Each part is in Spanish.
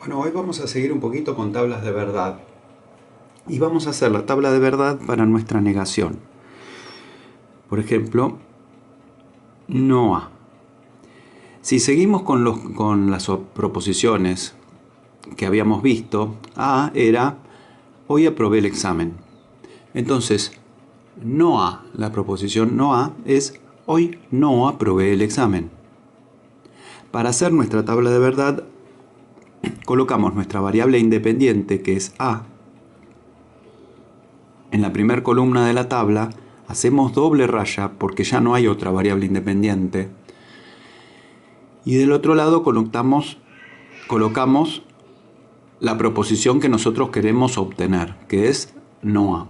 Bueno, hoy vamos a seguir un poquito con tablas de verdad. Y vamos a hacer la tabla de verdad para nuestra negación. Por ejemplo, no a. Si seguimos con las proposiciones que habíamos visto, a era hoy aprobé el examen. Entonces, no a, la proposición no a es hoy no aprobé el examen. Para hacer nuestra tabla de verdad, colocamos nuestra variable independiente, que es a, en la primera columna de la tabla, hacemos doble raya porque ya no hay otra variable independiente. Y del otro lado colocamos la proposición que nosotros queremos obtener, que es no a.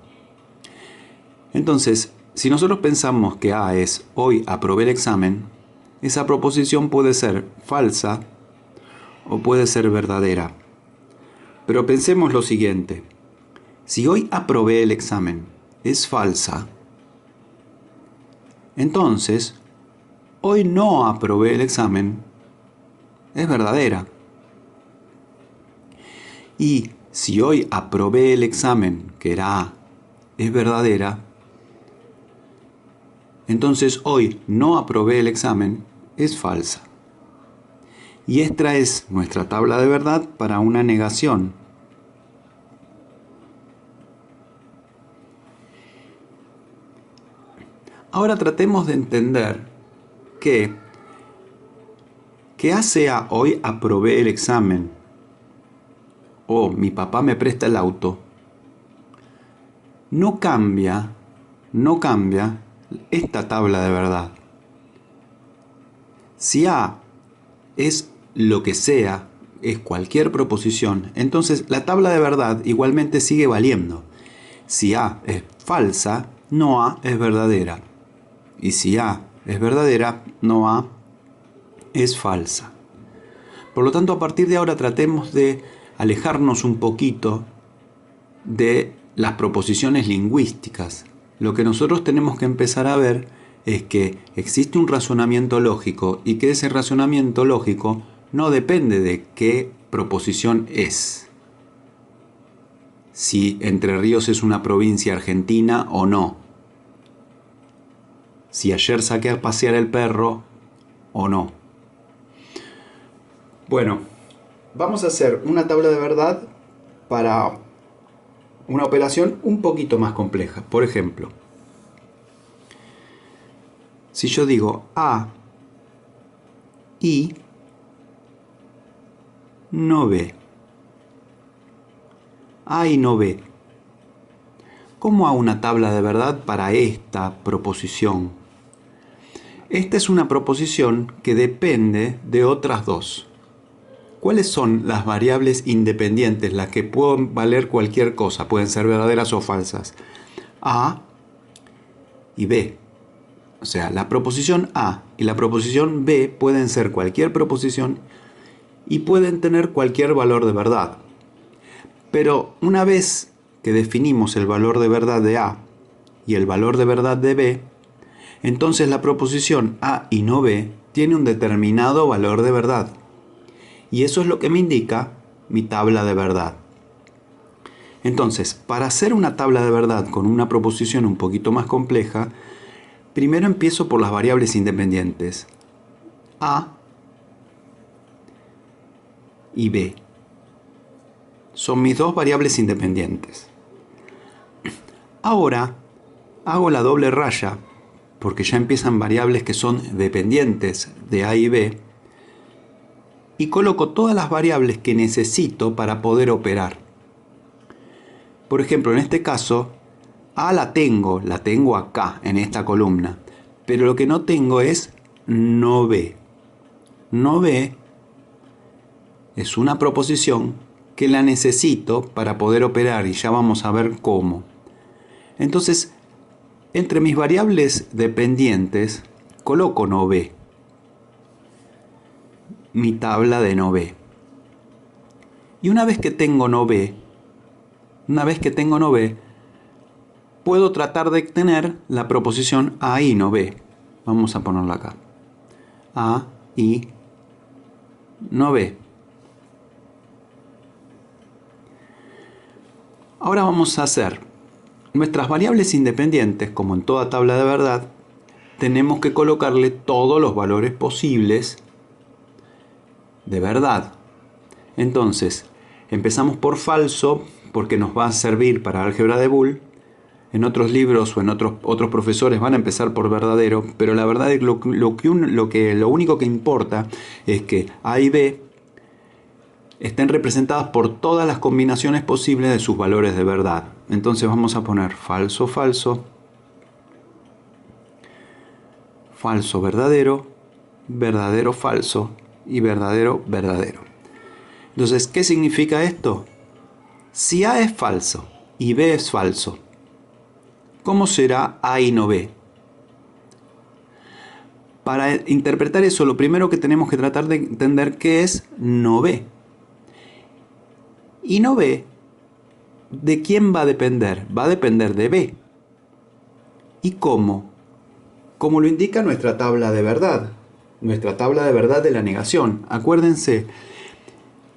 Entonces, si nosotros pensamos que a es hoy aprobé el examen, esa proposición puede ser falsa o puede ser verdadera. Pero pensemos lo siguiente: si hoy aprobé el examen es falsa, entonces hoy no aprobé el examen es verdadera. Y si hoy aprobé el examen, que era A, es verdadera, entonces hoy no aprobé el examen es falsa. Y esta es nuestra tabla de verdad para una negación. Ahora tratemos de entender que A sea hoy aprobé el examen o mi papá me presta el auto, no cambia esta tabla de verdad. Si A es lo que sea, es cualquier proposición, entonces la tabla de verdad igualmente sigue valiendo. Si A es falsa, no A es verdadera. Y si A es verdadera, no A es falsa. Por lo tanto, a partir de ahora tratemos de alejarnos un poquito de las proposiciones lingüísticas. Lo que nosotros tenemos que empezar a ver es que existe un razonamiento lógico y que ese razonamiento lógico no depende de qué proposición es. Si Entre Ríos es una provincia argentina o no. Si ayer saqué a pasear el perro o no. Bueno, vamos a hacer una tabla de verdad para una operación un poquito más compleja. Por ejemplo, si yo digo A y no B. A y no B. ¿Cómo hago una tabla de verdad para esta proposición? Esta es una proposición que depende de otras dos. ¿Cuáles son las variables independientes, las que pueden valer cualquier cosa? Pueden ser verdaderas o falsas. A y B. O sea, la proposición A y la proposición B pueden ser cualquier proposición y pueden tener cualquier valor de verdad. Pero una vez que definimos el valor de verdad de A y el valor de verdad de B, entonces la proposición A y no B tiene un determinado valor de verdad. Y eso es lo que me indica mi tabla de verdad. Entonces, para hacer una tabla de verdad con una proposición un poquito más compleja, primero empiezo por las variables independientes A y B. Son mis dos variables independientes. Ahora hago la doble raya, porque ya empiezan variables que son dependientes de A y B, y coloco todas las variables que necesito para poder operar. Por ejemplo, en este caso, A la tengo acá, en esta columna, pero lo que no tengo es no B. No B es una proposición que la necesito para poder operar y ya vamos a ver cómo. Entonces, entre mis variables dependientes, coloco no B, mi tabla de no B. Y una vez que tengo no B, puedo tratar de tener la proposición A y no B. Vamos a ponerla acá. A y no B. Ahora vamos a hacer nuestras variables independientes, como en toda tabla de verdad. Tenemos que colocarle todos los valores posibles de verdad. Entonces, empezamos por falso, porque nos va a servir para álgebra de Boole. En otros libros o en otros profesores van a empezar por verdadero, pero la verdad es que lo único que importa es que A y B estén representadas por todas las combinaciones posibles de sus valores de verdad. Entonces vamos a poner falso, falso, falso, verdadero, verdadero, falso y verdadero, verdadero. Entonces, ¿qué significa esto? Si A es falso y B es falso, ¿cómo será A y no B? Para interpretar eso, lo primero que tenemos que tratar de entender qué es no B. Y no B, ¿de quién va a depender? Va a depender de B. ¿Y cómo? Como lo indica nuestra tabla de verdad. Nuestra tabla de verdad de la negación. Acuérdense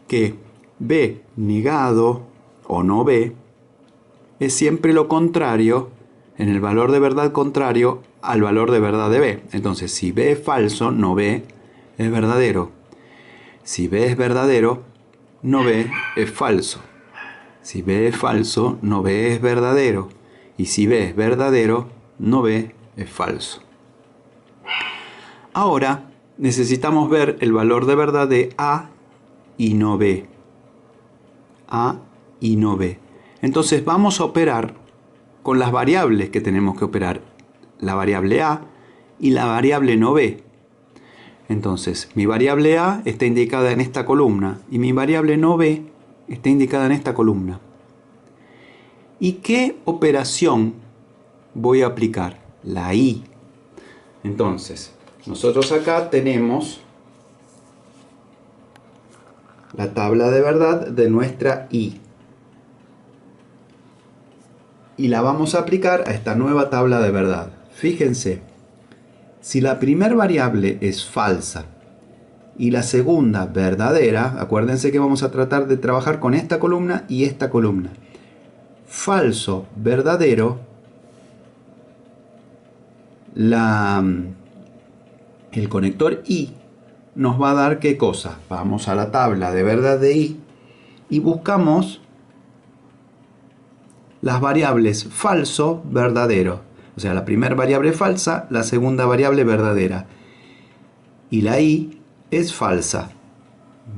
que B negado o no B es siempre lo contrario, en el valor de verdad contrario al valor de verdad de B. Entonces, si B es falso, no B es verdadero. Si B es verdadero, no B es falso. Si B es falso, no B es verdadero. Y si B es verdadero, no B es falso. Ahora necesitamos ver el valor de verdad de A y no B. A y no B. Entonces vamos a operar con las variables que tenemos que operar. La variable A y la variable no B. Entonces, mi variable A está indicada en esta columna y mi variable no B está indicada en esta columna. ¿Y qué operación voy a aplicar? La I. Entonces, nosotros acá tenemos la tabla de verdad de nuestra I. Y la vamos a aplicar a esta nueva tabla de verdad. Fíjense, si la primera variable es falsa y la segunda verdadera, acuérdense que vamos a tratar de trabajar con esta columna y esta columna. Falso, verdadero, el conector I nos va a dar ¿qué cosa? Vamos a la tabla de verdad de I y buscamos las variables falso, verdadero. O sea, la primera variable falsa, la segunda variable verdadera. Y la I es falsa.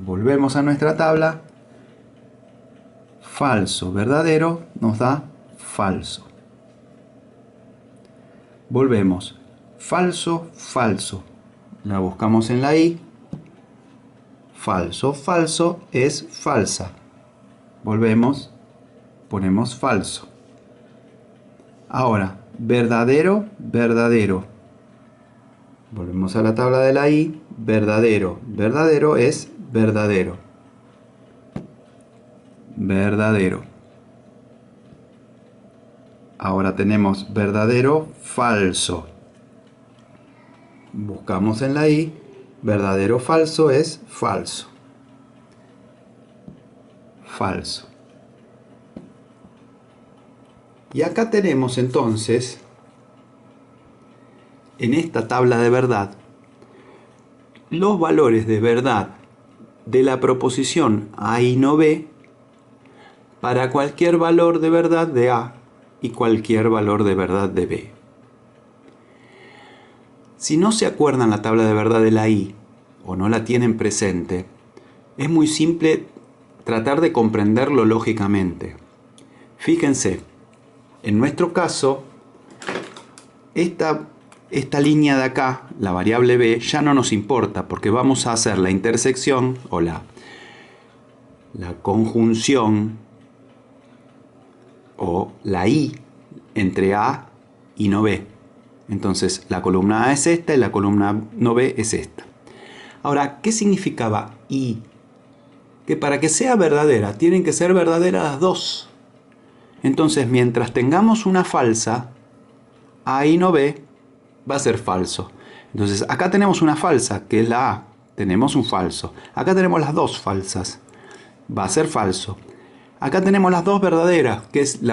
Volvemos a nuestra tabla. Falso, verdadero, nos da falso. Volvemos. Falso, falso. La buscamos en la I. Falso, falso es falsa. Volvemos. Ponemos falso. Ahora, verdadero, verdadero. Volvemos a la tabla de la I. Verdadero, verdadero es verdadero. Verdadero. Ahora tenemos verdadero, falso. Buscamos en la I. Verdadero, falso es falso. Falso. Y acá tenemos entonces, en esta tabla de verdad, los valores de verdad de la proposición A y no B para cualquier valor de verdad de A y cualquier valor de verdad de B. Si no se acuerdan la tabla de verdad de la I o no la tienen presente, es muy simple tratar de comprenderlo lógicamente. Fíjense, en nuestro caso, esta línea de acá, la variable B, ya no nos importa porque vamos a hacer la intersección o la conjunción o la I entre A y no B. Entonces la columna A es esta y la columna no B es esta. Ahora, ¿qué significaba I? Que para que sea verdadera, tienen que ser verdaderas las dos. Entonces, mientras tengamos una falsa, A y no B va a ser falso. Entonces, acá tenemos una falsa, que es la A. Tenemos un falso. Acá tenemos las dos falsas. Va a ser falso. Acá tenemos las dos verdaderas, que es el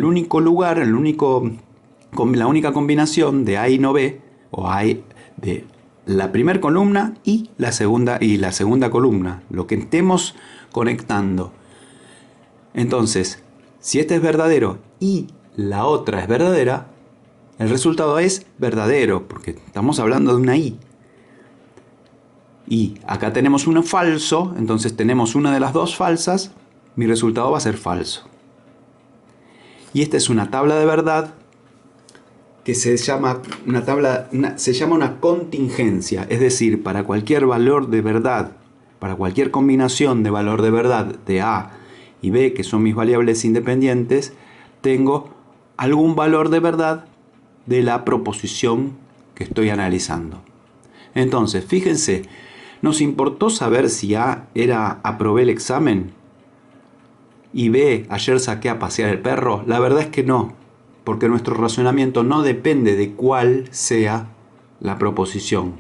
único lugar, la única combinación de A y no B, o A de la primera columna y la segunda columna, lo que estemos conectando. Entonces, si este es verdadero y la otra es verdadera, el resultado es verdadero, porque estamos hablando de una I. Y acá tenemos uno falso, entonces tenemos una de las dos falsas, mi resultado va a ser falso. Y esta es una tabla de verdad que se llama una contingencia, es decir, para cualquier valor de verdad, para cualquier combinación de valor de verdad de A y B, que son mis variables independientes, tengo algún valor de verdad de la proposición que estoy analizando. Entonces, fíjense, ¿nos importó saber si A era aprobé el examen y B ayer saqué a pasear el perro? La verdad es que no, porque nuestro razonamiento no depende de cuál sea la proposición.